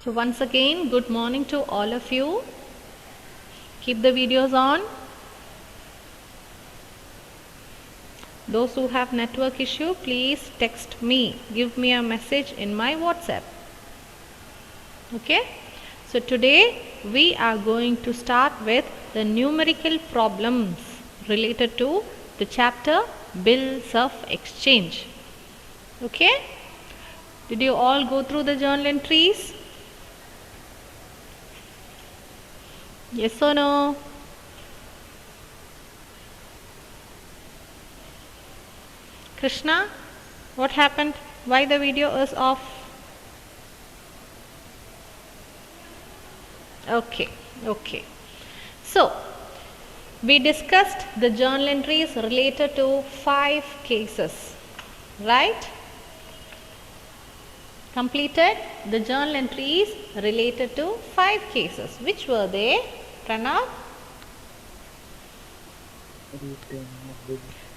So once again, good morning to all of you. Keep the videos on. Those who have network issue, please text me. Give me a message in my WhatsApp. Okay. So today we are going to start with the numerical problems related to the chapter Bills of Exchange. Okay. Did you all go through the journal entries? Yes or no? Krishna, what happened? Why the video is off? Okay. So, we discussed the journal entries related to 5 cases, right? Completed the journal entries related to 5 cases. Which were they, Pranav?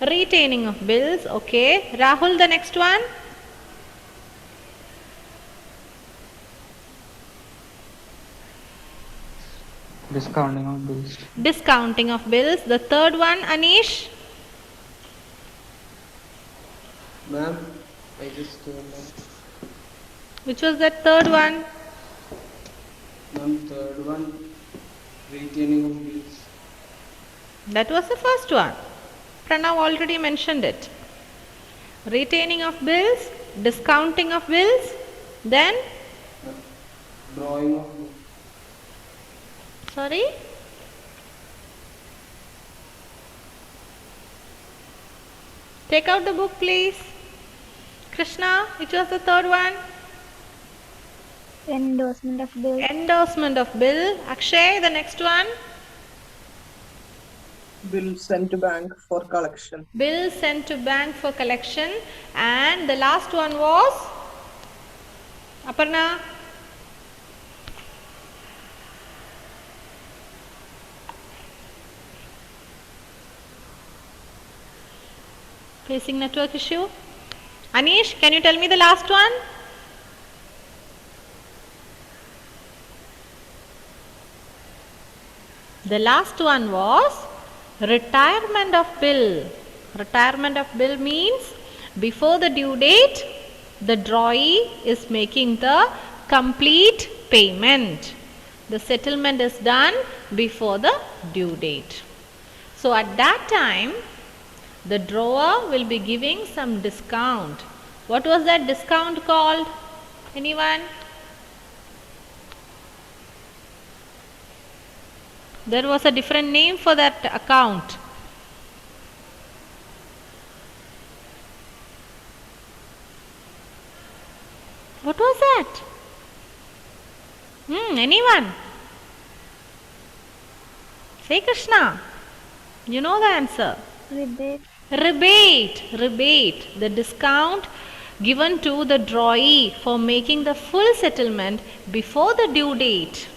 Retaining of bills. Okay. Rahul, the next one? Discounting of bills. Discounting of bills. The third one, Anish? Ma'am, I just ma'am. Which was that third one? Ma'am, third one, retaining of bills. That was the first one. Pranav already mentioned it. Retaining of bills, discounting of bills, then Drawing of bills. sorry? Take out the book, please. Krishna, which was the third one? Endorsement of bill. Endorsement of bill. Akshay, the next one? Bill sent to bank for collection. Bill sent to bank for collection. And the last one was? Aparna? Facing network issue. Anish, can you tell me the last one? The last one was retirement of bill. Retirement of bill means before the due date, the drawee is making the complete payment. The settlement is done before the due date. So at that time, the drawer will be giving some discount. What was that discount called? Anyone? There was a different name for that account. What was that? Anyone? Say Krishna. You know the answer. Rebate. Rebate. The discount given to the drawee for making the full settlement before the due date.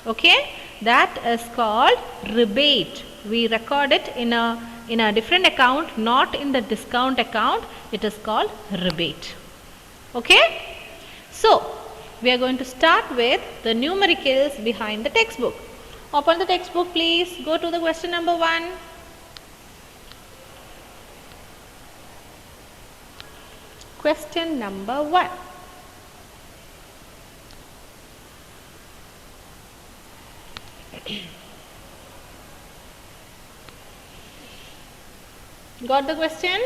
Okay? That is called rebate. We record it in a different account, not in the discount account. It is called rebate. Okay? So, we are going to start with the numericals behind the textbook. Open the textbook, please. Go to the question number 1. Question number 1. Got the question?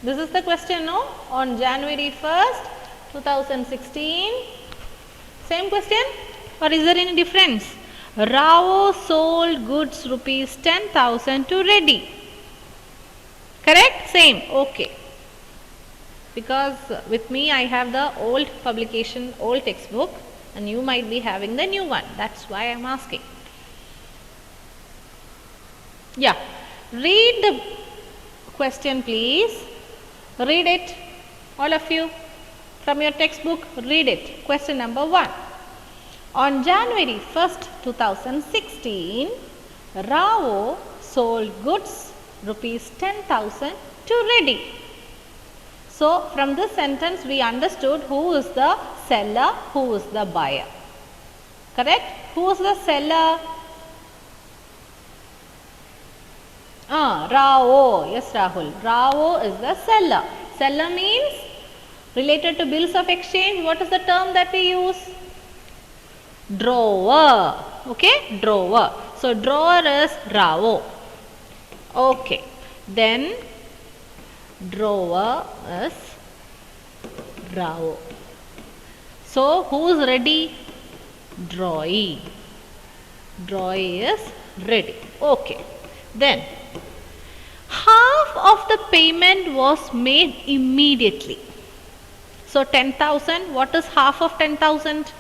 This is the question, no? On January 1st, 2016. Same question? Or is there any difference? Rao sold goods rupees 10,000 to Reddy. Correct? Same. Okay. Because with me I have the old publication, old textbook, and you might be having the new one. That's why I am asking. Yeah. Read the question, please. Read it. All of you. From your textbook, read it. Question number 1. On January 1st, 2016, Rao sold goods rupees 10,000 to Reddy. So from this sentence we understood who is the seller, who is the buyer. Correct? Who is the seller? Rao. Yes, Rahul. Rao is the seller. Seller means related to bills of exchange. What is the term that we use? Drawer. Okay? Drawer. So drawer is Rao. Okay. Then drawer is Rao. So who is ready? Drawee. Drawee is ready. Okay. Then half of the payment was made immediately. So 10,000, what is half of 10,000?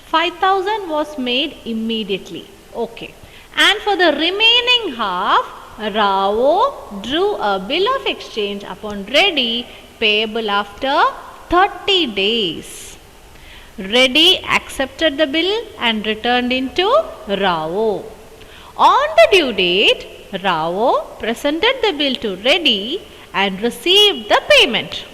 5,000 was made immediately. Okay. And for the remaining half, Rao drew a bill of exchange upon Reddy payable after 30 days. Reddy accepted the bill and returned into Rao. On the due date, Rao presented the bill to Reddy and received the payment.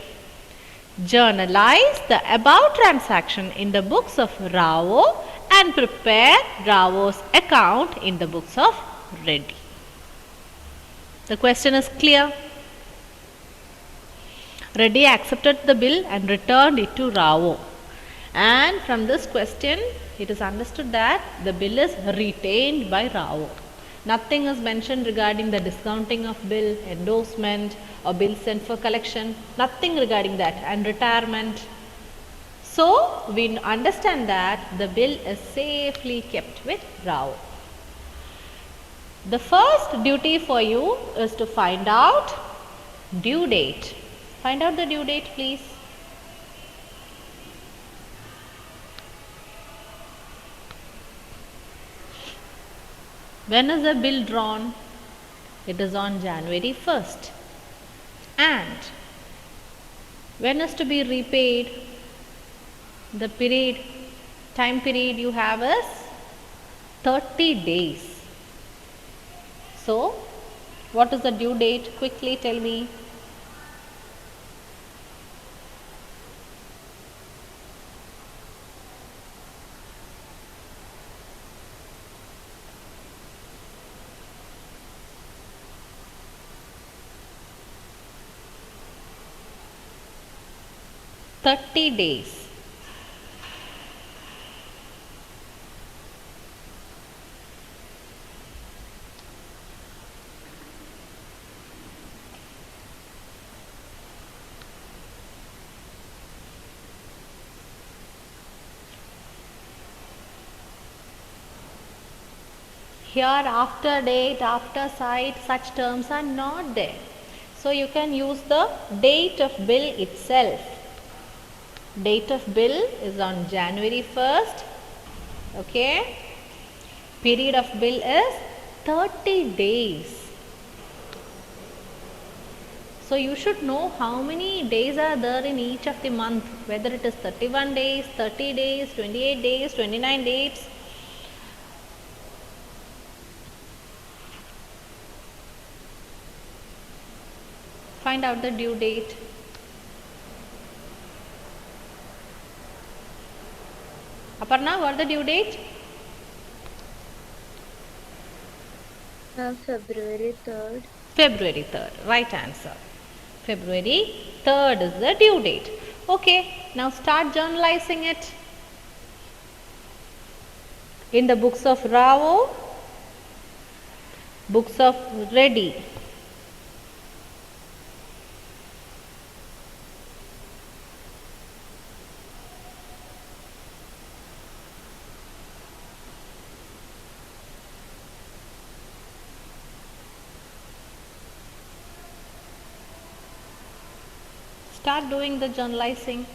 Journalize the above transaction in the books of Rao and prepare Rao's account in the books of Reddy. The question is clear. Reddy accepted the bill and returned it to Rao. And from this question, it is understood that the bill is retained by Rao. Nothing is mentioned regarding the discounting of bill, endorsement or bill sent for collection. Nothing regarding that, and retirement. So we understand that the bill is safely kept with Rao. The first duty for you is to find out due date. Find out the due date, please. When is the bill drawn? It is on January 1st. And when is to be repaid? The time period you have is 30 days. So, what is the due date? Quickly tell me. days. Here after date, after site, such terms are not there. So you can use the date of bill itself. Date of bill is on January 1st. Okay. Period of bill is 30 days. So you should know how many days are there in each of the month, whether it is 31 days, 30 days, 28 days, 29 days. Find out the due date. Aparna, what is the due date? February 3rd. February 3rd. Right answer. February 3rd is the due date. Okay, now start journalizing it. In the books of Rao, books of Reddy. Start doing the journalizing.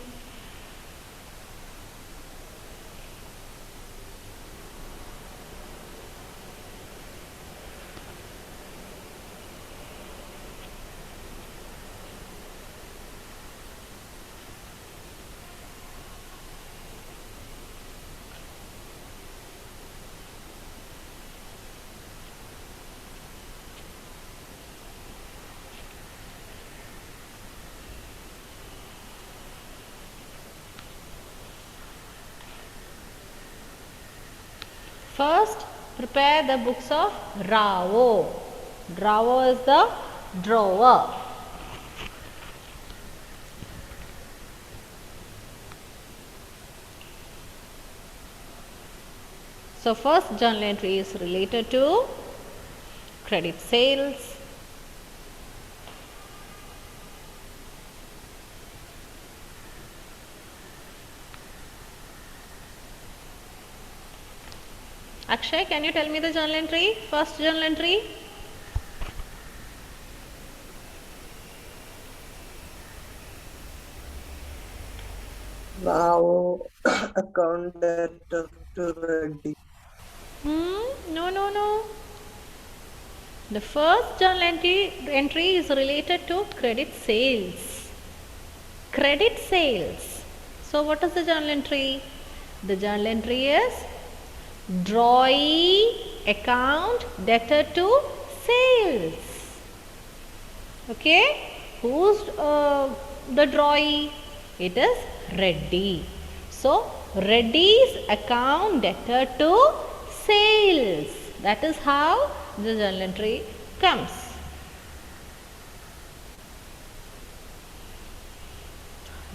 First, prepare the books of Rao. Rao is the drawer. So, first journal entry is related to credit sales. Akshay, can you tell me the journal entry? First journal entry. Now account debtor to Reddy. No. The first journal entry is related to credit sales. Credit sales. So, what is the journal entry? The journal entry is drawee account debtor to sales. Okay, who's the drawee? It is Reddy. So, Reddy's account debtor to sales. That is how the journal entry comes.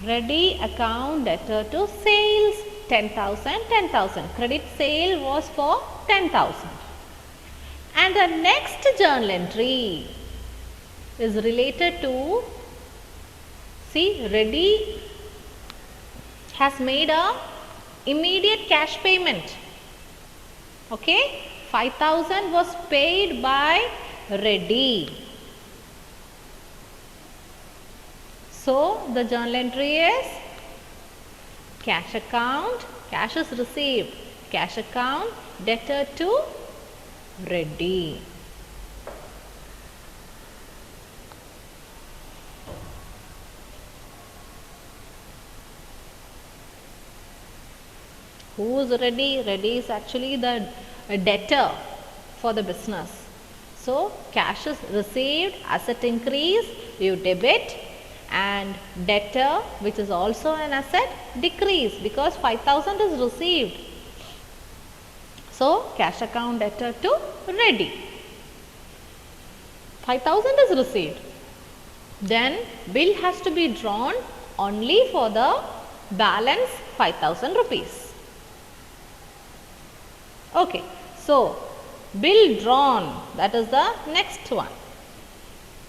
Reddy account debtor to sales 10,000. Credit sale was for 10,000. And the next journal entry is related to, see, Reddy has made a immediate cash payment. Okay, 5,000 was paid by Reddy. So, the journal entry is cash account, cash is received, cash account debtor to Reddy. Who is Reddy? Reddy is actually the debtor for the business. So, cash is received, asset increase, you debit, and debtor, which is also an asset, decrease because 5,000 is received. So, cash account debtor to Reddy. 5,000 is received. Then, bill has to be drawn only for the balance 5,000 rupees. Okay, so bill drawn, that is the next one.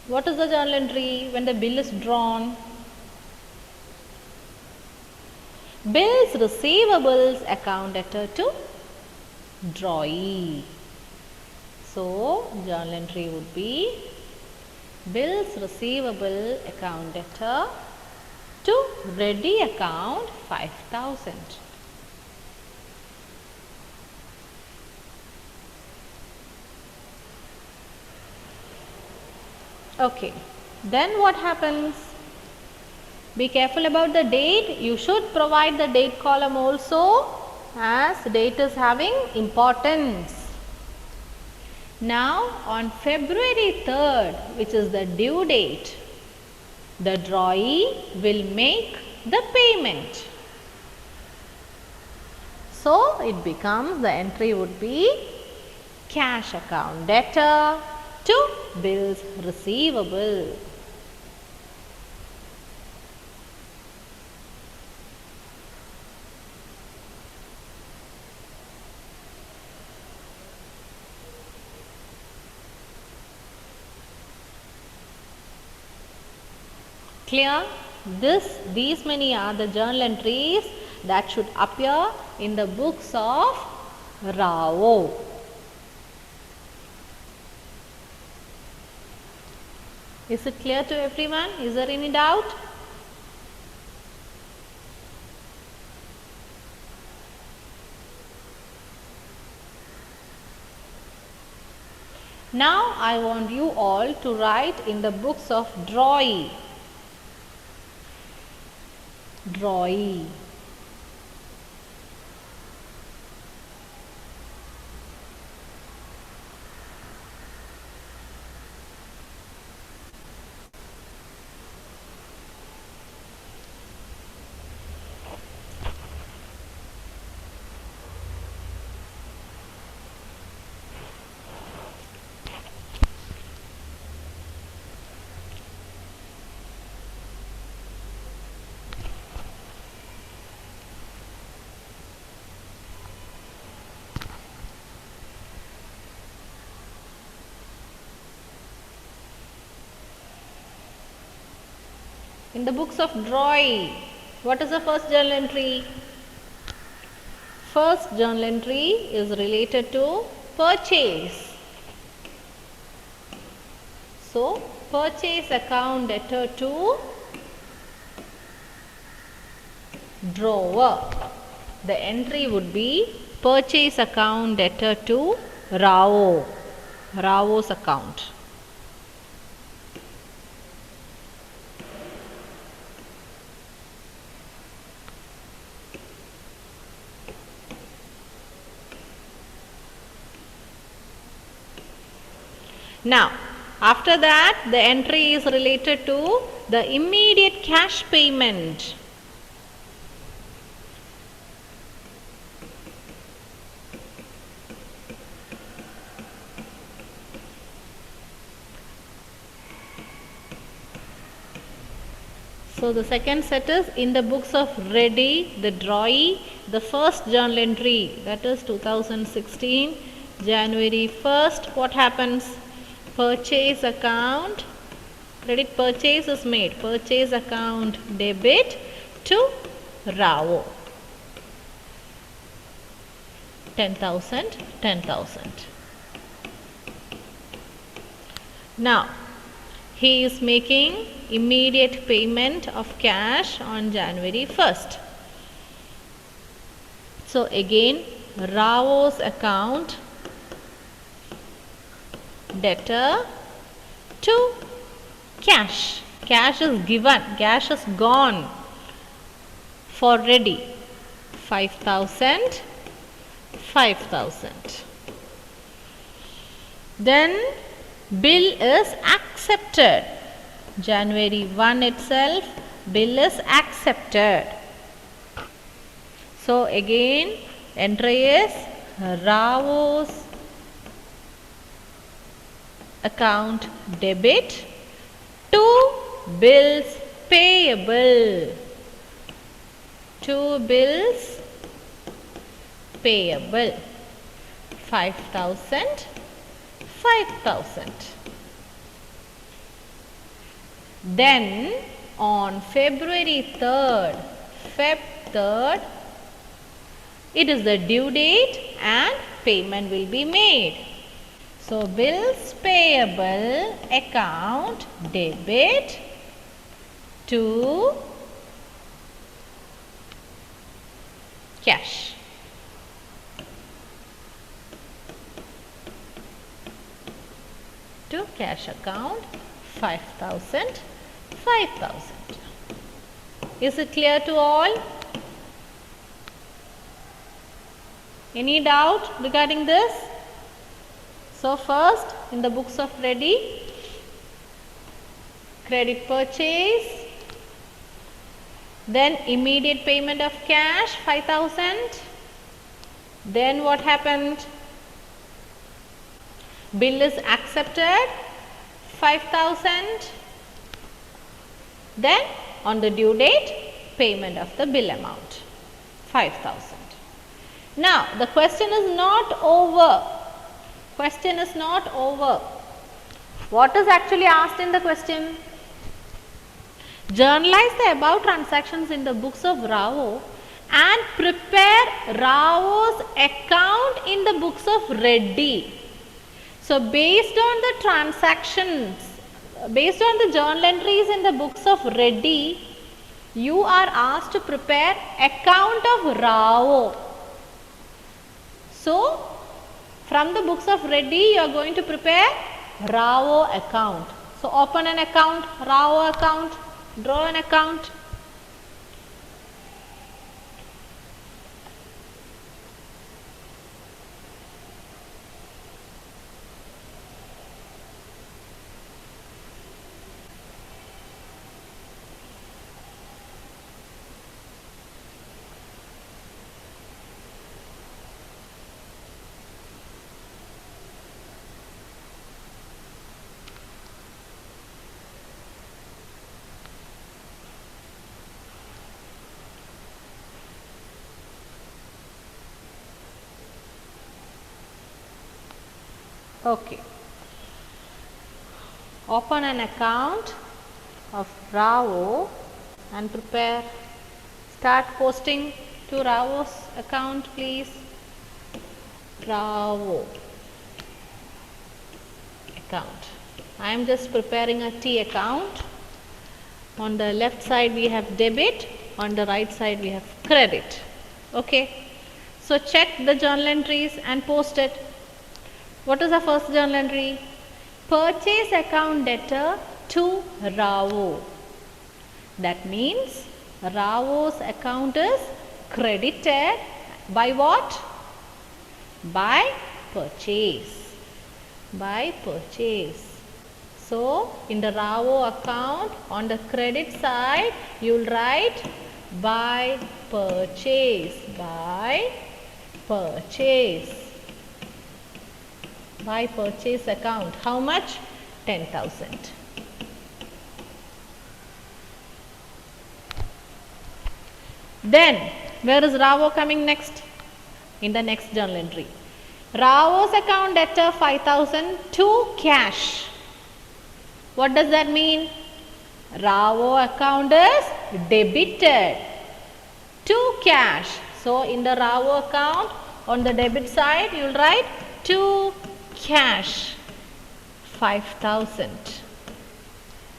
What is the journal entry when the bill is drawn? Bills receivables account debtor to drawee. So, journal entry would be bills receivable account debtor to Reddy account 5,000. Okay, then what happens? Be careful about the date. You should provide the date column also, as date is having importance. Now, on February 3rd, which is the due date, the drawee will make the payment. So, it becomes, the entry would be cash account debtor to bills receivable. Clear? These many are the journal entries that should appear in the books of Rao. Is it clear to everyone? Is there any doubt? Now I want you all to write in the books of drawee. Drawee. In the books of drawing, what is the first journal entry? First journal entry is related to purchase. So, purchase account debtor to drawer. The entry would be purchase account debtor to Rao. Rao's account. Now, after that, the entry is related to the immediate cash payment. So, the second set is in the books of Ready, the drawee, the first journal entry, that is 2016, January 1st. What happens? Purchase account, credit purchase is made. Purchase account debit to Rao. 10,000, 10,000. Now, he is making immediate payment of cash on January 1st. So, again, Rao's account debtor to cash. Cash is given, cash is gone for Ready. 5,000, 5,000. Then bill is accepted. January 1 itself, bill is accepted. So again, entry is Rao's account debit to bills payable. To bills payable. 5,000, 5,000. Then on February 3rd, Feb 3rd, it is the due date and payment will be made. So, bills payable account debit to cash. To cash account 5,000, 5,000. Is it clear to all? Any doubt regarding this? So, first in the books of Ready, credit purchase, then immediate payment of cash 5,000. Then what happened? Bill is accepted 5,000. Then on the due date, payment of the bill amount 5,000. Now the question is not over. Question is not over. What is actually asked in the question? Journalize the above transactions in the books of Rao and prepare Rao's account in the books of Reddy. So, based on the transactions, based on the journal entries in the books of Reddy, you are asked to prepare account of Rao. So, from the books of Reddy, you are going to prepare Rao account. So, open an account, Rao account, draw an account. Okay. Open an account of Rao and prepare. Start posting to Ravo's account, please. Ravo account. I am just preparing a T account. On the left side we have debit, on the right side we have credit. Okay. So check the journal entries and post it. What is the first journal entry? Purchase account debtor to Ravo. That means Ravo's account is credited by what? By purchase. By purchase. So in the Ravo account, on the credit side, you will write by purchase. By purchase. By purchase account. How much? 10,000. Then, where is Ravo coming next? In the next journal entry. Ravo's account debtor 5,000 to cash. What does that mean? Ravo account is debited to cash. So, in the Ravo account, on the debit side, you will write to cash 5,000.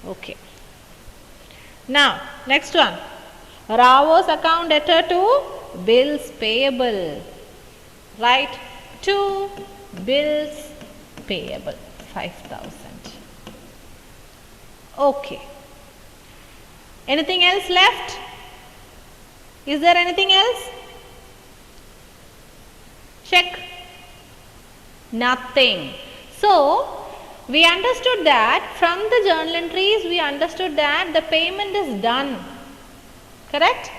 Okay. Now, next one. Ravo's account debtor to bills payable. Right? To bills payable 5,000. Okay. Anything else left? Is there anything else? Check. Nothing. So, we understood that from the journal entries, we understood that the payment is done. Correct?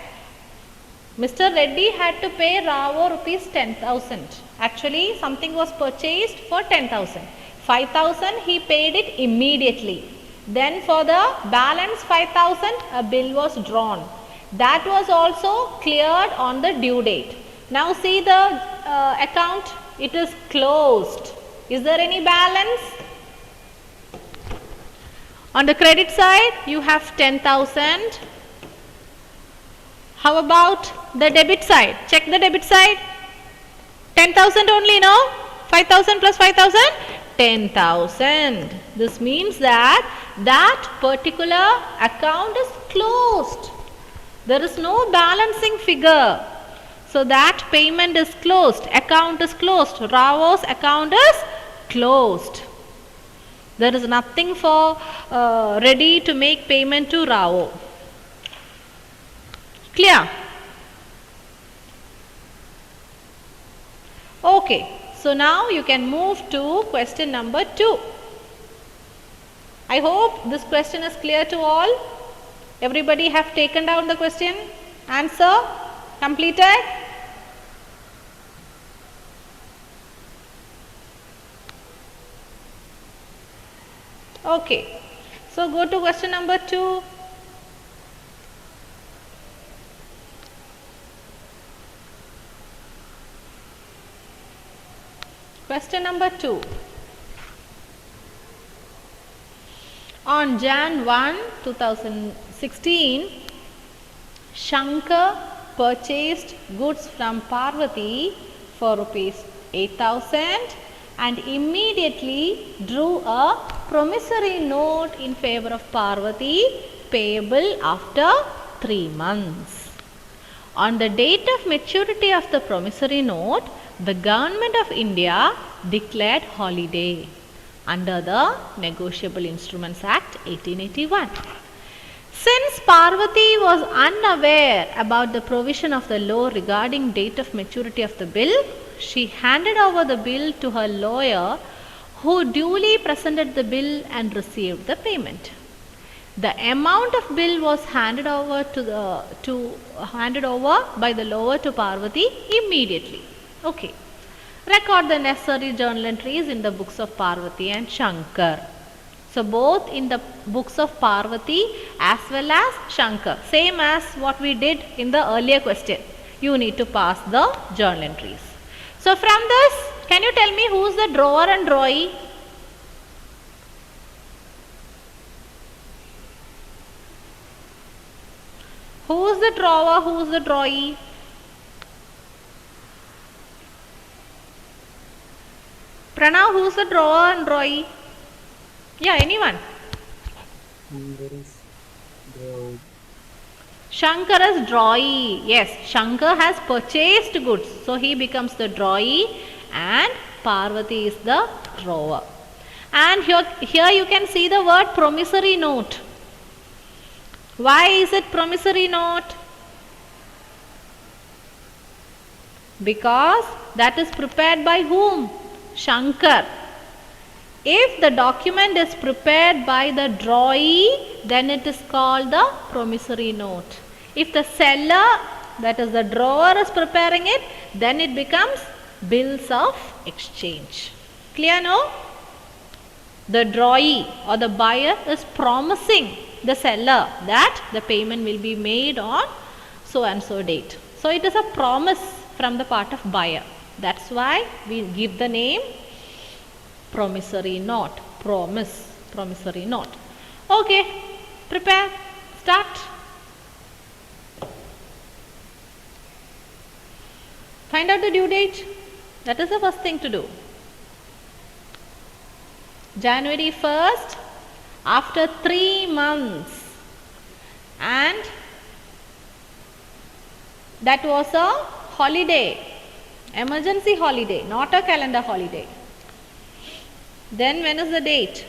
Mr. Reddy had to pay Ravo rupees 10,000. Actually, something was purchased for 10,000. 5,000 he paid it immediately. Then for the balance 5,000 a bill was drawn. That was also cleared on the due date. Now see the account, it is closed. Is there any balance? On the credit side you have 10,000. How about the debit side? Check the debit side. 10,000 only, no? 5,000 plus 5,000? 10,000. This means that particular account is closed. There is no balancing figure. So that payment is closed. Account is closed. Ravo's account is closed. There is nothing for ready to make payment to Ravo. Clear? Okay. So now you can move to question number 2. I hope this question is clear to all. Everybody have taken down the question? Answer completed? Okay. So go to question number 2. Question number 2. On Jan 1, 2016, Shankar purchased goods from Parvati for rupees 8,000 and immediately drew a promissory note in favor of Parvati payable after 3 months. On the date of maturity of the promissory note, the Government of India declared holiday under the Negotiable Instruments Act 1881. Since Parvati was unaware about the provision of the law regarding date of maturity of the bill, she handed over the bill to her lawyer, who duly presented the bill and received the payment. The amount of bill was handed over by the lawyer to Parvati immediately. Okay. Record the necessary journal entries in the books of Parvati and Shankar. So both in the books of Parvati as well as Shankar. Same as what we did in the earlier question. You need to pass the journal entries. So from this, can you tell me who is the drawer and drawee? Who's the drawer? Who's the drawee? Pranav, who's the drawer and drawee? Yeah, anyone? Shankara's drawee. Yes, Shankar has purchased goods. So he becomes the drawee and Parvati is the drawer. And here you can see the word promissory note. Why is it promissory note? Because that is prepared by whom? Shankar. If the document is prepared by the drawee, then it is called the promissory note. If the seller, that is the drawer, is preparing it, then it becomes bills of exchange. Clear, no? The drawee or the buyer is promising the seller that the payment will be made on so and so date. So it is a promise from the part of buyer. That's why we give the name promissory note. Promissory note. Okay, prepare, start. Find out the due date. That is the first thing to do. January 1st, after 3 months, and that was a holiday, emergency holiday, not a calendar holiday. Then when is the date?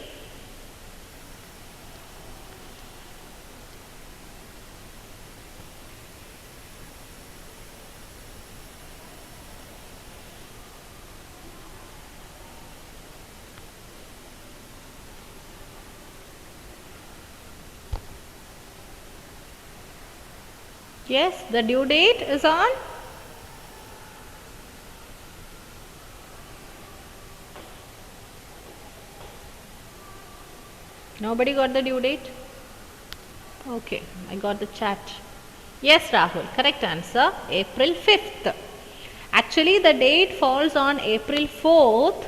Yes, the due date is on Nobody got the due date? Okay, I got the chat. Yes, Rahul, correct answer, April 5th. Actually, the date falls on April 4th,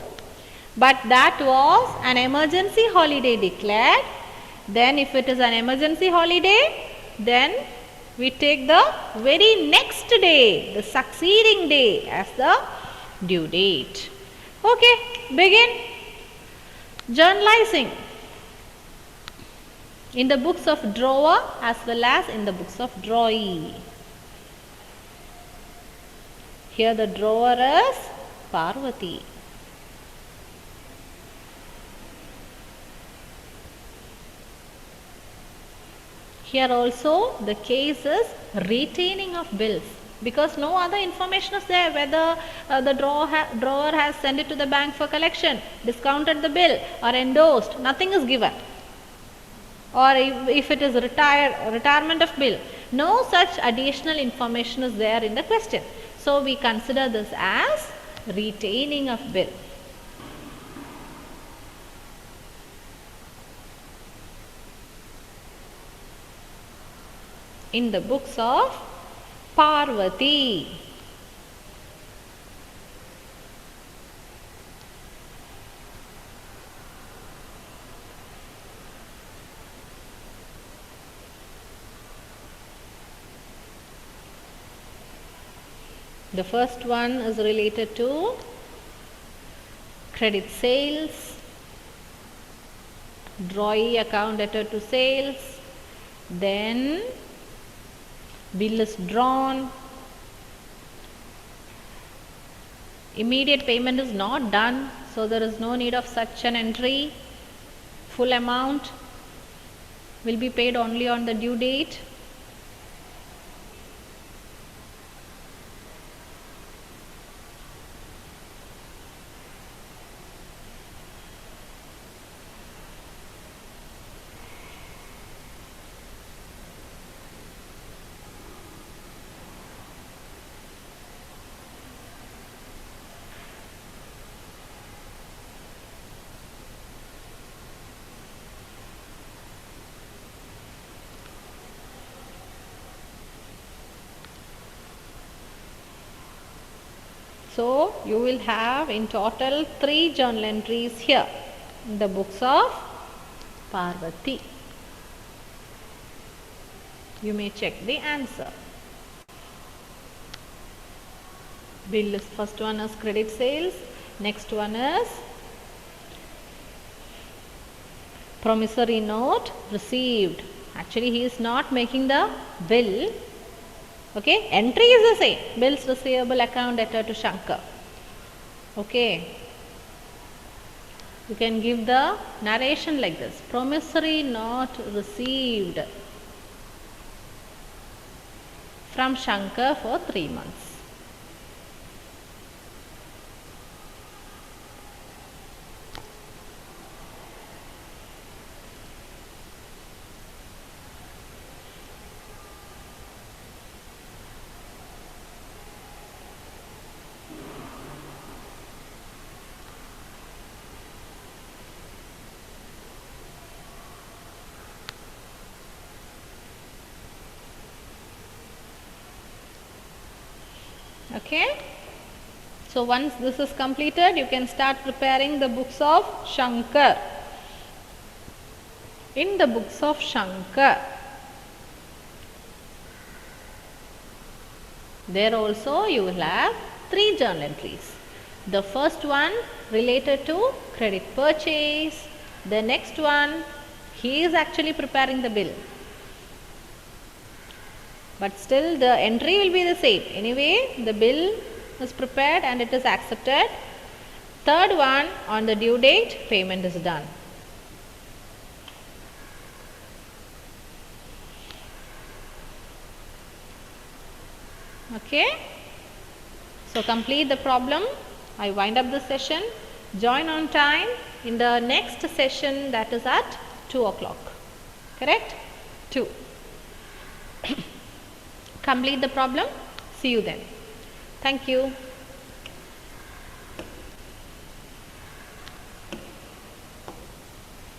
but that was an emergency holiday declared. Then if it is an emergency holiday, then we take the very next day, the succeeding day as the due date. Okay, begin. Journalizing in the books of drawer as well as in the books of drawee. Here the drawer is Parvati. Here also the case is retaining of bills, because no other information is there whether the drawer has sent it to the bank for collection, discounted the bill or endorsed, nothing is given. Or if it is retirement of bill, no such additional information is there in the question. So we consider this as retaining of bill. In the books of Parvati. The first one is related to credit sales, drawee account debtor to sales, then bill is drawn, immediate payment is not done, so there is no need of such an entry. Full amount will be paid only on the due date. So you will have in total 3 journal entries here in the books of Parvati. You may check the answer. Bill is, first one is credit sales, next one is promissory note received. Actually he is not making the bill. Okay, entry is the same, bills receivable account debtor to Shankar. Okay, you can give the narration like this: promissory note received from Shankar for 3 months. Okay, so once this is completed, you can start preparing the books of Shankar. In the books of Shankar, there also you will have 3 journal entries. The first one related to credit purchase, the next one he is actually preparing the bill, but still the entry will be the same. Anyway, the bill is prepared and it is accepted. Third one, on the due date, payment is done. Okay, so complete the problem. I wind up the session. Join on time in the next session, that is at 2 o'clock. Correct? 2. Complete the problem. See you then. Thank you.